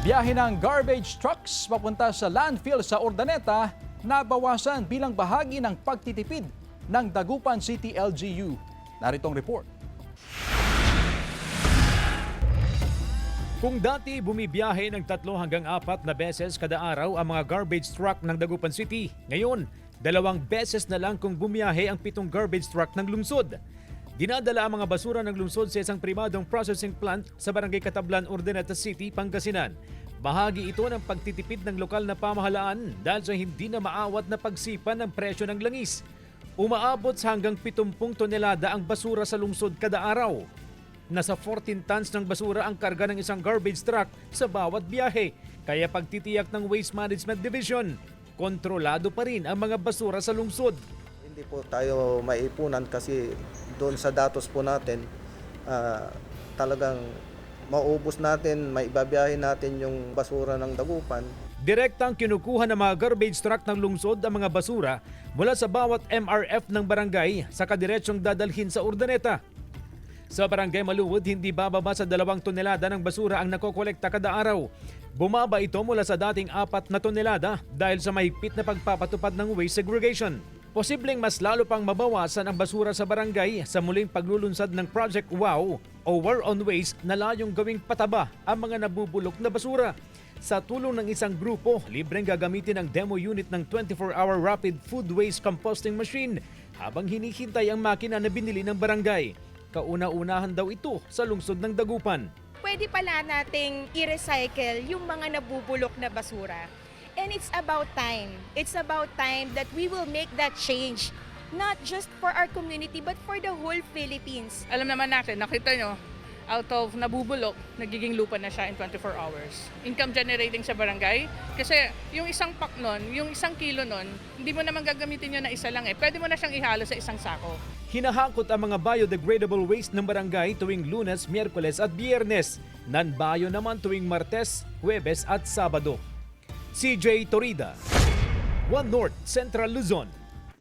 Biyahe ng garbage trucks papunta sa landfill sa Urdaneta nabawasan bilang bahagi ng pagtitipid ng Dagupan City LGU. Naritong report. Kung dati bumibiyahe ng 3 hanggang 4 na beses kada araw ang mga garbage truck ng Dagupan City, ngayon 2 beses na lang kung bumiyahe ang 7 garbage truck ng lungsod. Dinadala ang mga basura ng lungsod sa isang pribadong processing plant sa Barangay Katablan, Urdaneta City, Pangasinan. Bahagi ito ng pagtitipid ng lokal na pamahalaan dahil sa hindi na maawat na pagsipa ng presyo ng langis. Umaabot sa hanggang 70 tonelada ang basura sa lungsod kada araw. Nasa 14 tons ng basura ang karga ng isang garbage truck sa bawat biyahe. Kaya pagtitiyak ng Waste Management Division, kontrolado pa rin ang mga basura sa lungsod. Hindi po tayo maipunan kasi doon sa datos po natin, talagang maubos natin, maibabiyahin natin yung basura ng Dagupan. Direktang kinukuha ng mga garbage truck ng lungsod ang mga basura mula sa bawat MRF ng barangay sa kadiretsyong dadalhin sa Urdaneta. Sa Barangay Maluwod, hindi bababa sa 2 tonelada ng basura ang nakokolekta kada araw. Bumaba ito mula sa dating 4 na tonelada dahil sa mahigpit na pagpapatupad ng waste segregation. Posibleng mas lalo pang mabawasan ang basura sa barangay sa muling paglulunsad ng Project WOW o War on Waste na layong gawing pataba ang mga nabubulok na basura. Sa tulong ng isang grupo, libreng gagamitin ang demo unit ng 24-hour rapid food waste composting machine habang hinihintay ang makina na binili ng barangay. Kauna-unahan daw ito sa lungsod ng Dagupan. Pwede pala nating i-recycle yung mga nabubulok na basura. And it's about time. It's about time that we will make that change. Not just for our community, but for the whole Philippines. Alam naman natin, nakita nyo, out of nabubulok, nagiging lupa na siya in 24 hours. Income generating sa barangay. Kasi yung isang pack nun, yung 1 kilo nun, hindi mo naman gagamitin yun na isa lang eh. Pwede mo na siyang ihalo sa isang sako. Hinahakot ang mga biodegradable waste ng barangay tuwing Lunes, Miyerkules at Biyernes. Non-bio naman tuwing Martes, Huwebes at Sabado. CJ Torida, One North, Central Luzon.